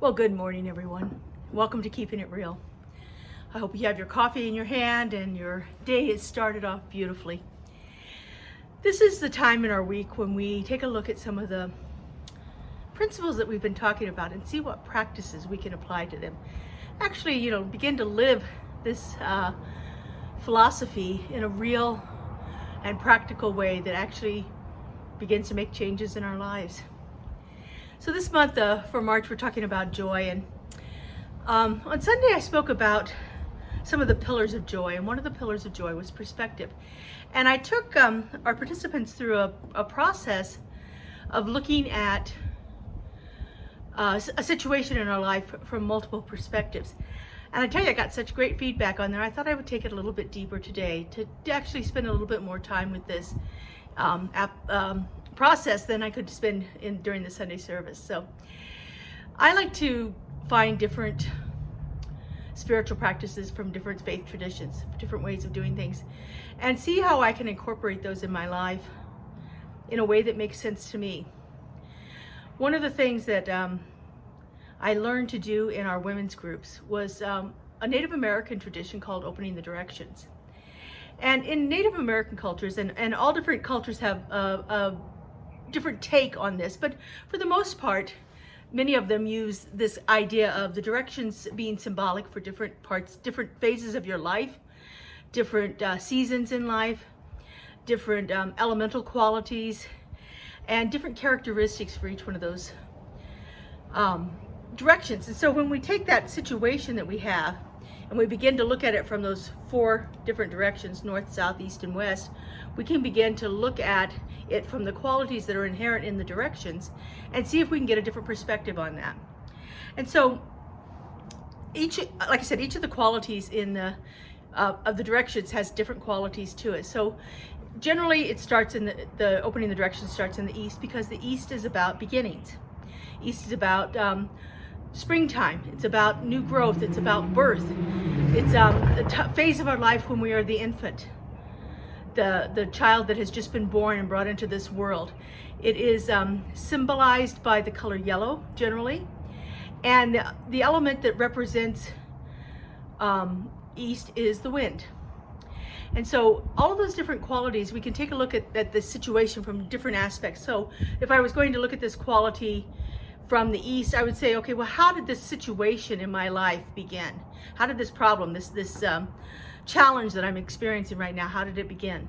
Well, good morning, everyone. Welcome to Keeping It Real. I hope you have your coffee in your hand and your day has started off beautifully. This is the time in our week when we take a look at some of the principles that we've been talking about and see what practices we can apply to them. Actually, begin to live this philosophy in a real and practical way that actually begins to make changes in our lives. So this month for March, we're talking about joy, and on Sunday I spoke about some of the pillars of joy, and one of the pillars of joy was perspective. And I took our participants through a process of looking at a situation in our life from multiple perspectives. And I tell you, I got such great feedback on there. I thought I would take it a little bit deeper today to actually spend a little bit more time with this process than I could spend during the Sunday service. So I like to find different spiritual practices from different faith traditions, different ways of doing things, and see how I can incorporate those in my life in a way that makes sense to me. One of the things that I learned to do in our women's groups was a Native American tradition called opening the directions. And in Native American cultures, and all different cultures have a different take on this, but for the most part, many of them use this idea of the directions being symbolic for different parts, different phases of your life, different seasons in life, different elemental qualities, and different characteristics for each one of those directions. And so when we take that situation that we have and we begin to look at it from those four different directions, north, south, east, and west, we can begin to look at it from the qualities that are inherent in the directions and see if we can get a different perspective on that. And so like I said, each of the qualities in of the directions has different qualities to it. So generally it starts in the opening the directions starts in the east, because the east is about beginnings. East is about springtime. It's about new growth. It's about birth. It's a phase of our life when we are the infant, the child that has just been born and brought into this world. It is symbolized by the color yellow generally, and the element that represents east is the wind. And so all of those different qualities, we can take a look at the situation from different aspects. So if I was going to look at this quality from the east, I would say, okay, well, how did this situation in my life begin? How did this problem, this challenge that I'm experiencing right now, how did it begin?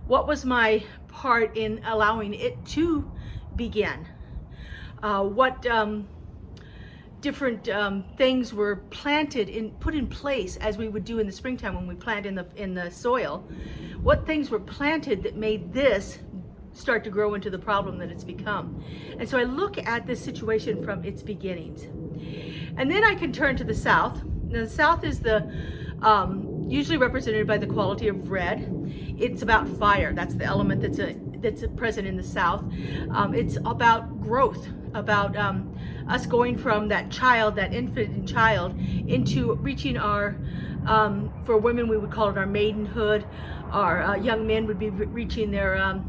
What was my part in allowing it to begin? What different things were put in place, as we would do in the springtime when we plant in the soil? What things were planted that made this start to grow into the problem that it's become? And so I look at this situation from its beginnings. And then I can turn to the south. Now the south is usually represented by the quality of red. It's about fire. That's the element that's present in the south. It's about growth, about us going from that child, that infant child, into reaching our, for women we would call it our maidenhood. Our young men would be reaching their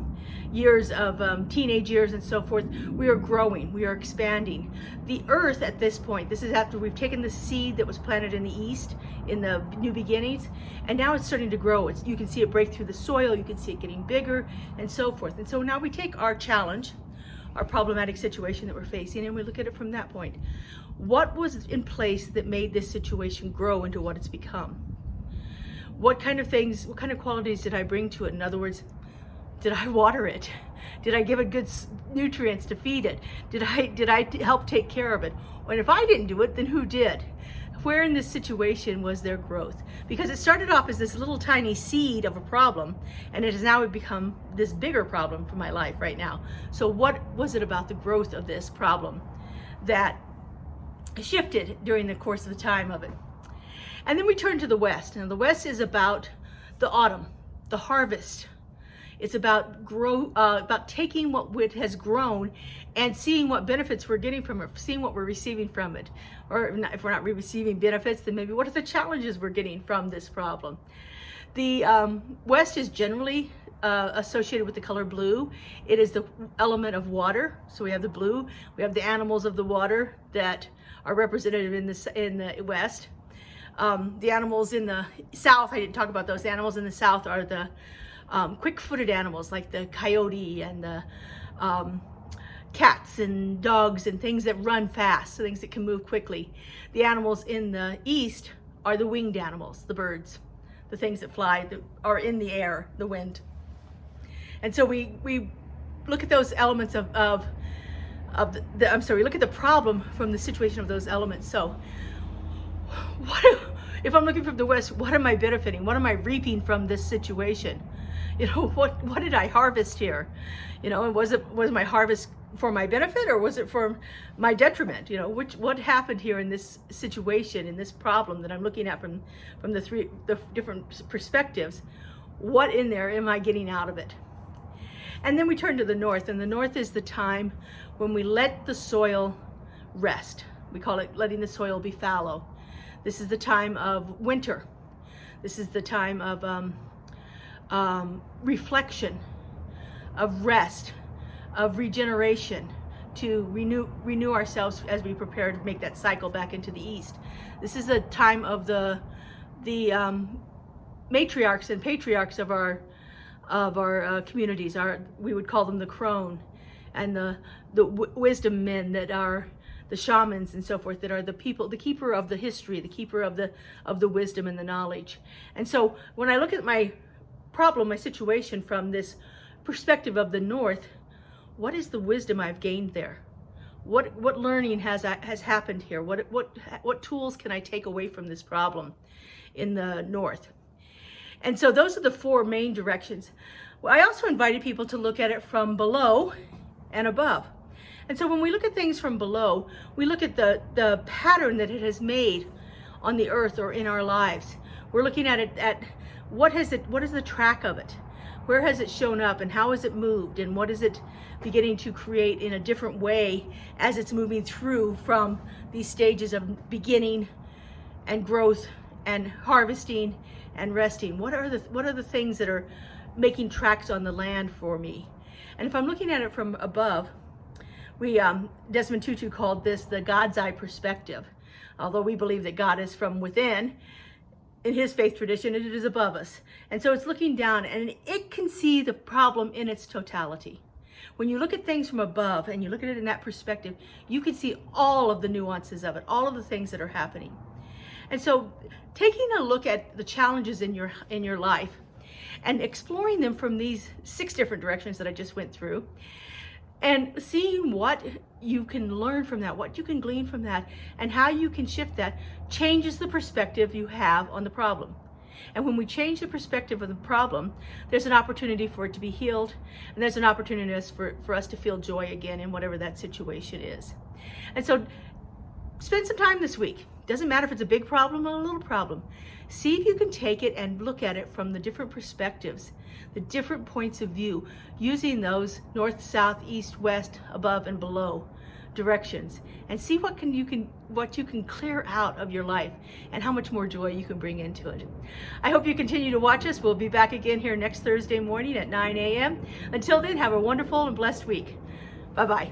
years of teenage years and so forth. We are growing, we are expanding. The earth at this point, this is after we've taken the seed that was planted in the east, in the new beginnings, and now it's starting to grow. You can see it break through the soil, you can see it getting bigger and so forth. And so now we take our challenge, our problematic situation that we're facing, and we look at it from that point. What was in place that made this situation grow into what it's become? What kind of things, what kind of qualities did I bring to it? In other words, did I water it? Did I give it good nutrients to feed it? Did I help take care of it? And if I didn't do it, then who did? Where in this situation was there growth? Because it started off as this little tiny seed of a problem, and it has now become this bigger problem for my life right now. So what was it about the growth of this problem that shifted during the course of the time of it? And then we turn to the west. Now the west is about the autumn, the harvest. It's about taking what has grown and seeing what benefits we're getting from it, seeing what we're receiving from it. Or if we're not receiving benefits, then maybe what are the challenges we're getting from this problem? The West is generally associated with the color blue. It is the element of water. So we have the blue. We have the animals of the water that are representative in the west. The animals in the south, I didn't talk about those. The animals in the south are the quick-footed animals like the coyote and the cats and dogs and things that run fast, so things that can move quickly. The animals in the east are the winged animals, the birds, the things that fly, that are in the air, the wind. And so we look at those elements we look at the problem from the situation of those elements. So if I'm looking from the west, what am I benefiting? What am I reaping from this situation? You know, what did I harvest here? You know, and was my harvest for my benefit, or was it for my detriment? You know, what happened here in this situation, in this problem that I'm looking at from the different perspectives? What in there am I getting out of it? And then we turn to the north, and the north is the time when we let the soil rest. We call it letting the soil be fallow. This is the time of winter. This is the time of reflection, of rest, of regeneration, to renew ourselves as we prepare to make that cycle back into the east. This is the time of the matriarchs and patriarchs of our communities. We would call them the crone, and the wisdom men that are the shamans and so forth, that are the people, the keeper of the history, the keeper of the wisdom and the knowledge. And so when I look at my problem, my situation from this perspective of the north, what is the wisdom I've gained there? What learning has happened here? What tools can I take away from this problem in the north? And so those are the four main directions. Well, I also invited people to look at it from below and above. And so when we look at things from below, we look at the pattern that it has made on the earth or in our lives. We're looking at it at what is the track of it? Where has it shown up, and how has it moved, and what is it beginning to create in a different way as it's moving through from these stages of beginning and growth and harvesting and resting? What are the things that are making tracks on the land for me? And if I'm looking at it from above, Desmond Tutu called this the God's eye perspective. Although we believe that God is from within, in his faith tradition, it is above us. And so it's looking down, and it can see the problem in its totality. When you look at things from above and you look at it in that perspective, you can see all of the nuances of it, all of the things that are happening. And so taking a look at the challenges in your life and exploring them from these 6 different directions that I just went through, and seeing what you can learn from that, what you can glean from that, and how you can shift that, changes the perspective you have on the problem. And when we change the perspective of the problem, there's an opportunity for it to be healed, and there's an opportunity for us to feel joy again in whatever that situation is. And so spend some time this week. Doesn't matter if it's a big problem or a little problem. See if you can take it and look at it from the different perspectives, the different points of view, using those north, south, east, west, above, and below directions, and see what you can clear out of your life and how much more joy you can bring into it. I hope you continue to watch us. We'll be back again here next Thursday morning at 9 a.m. Until then, have a wonderful and blessed week. Bye-bye.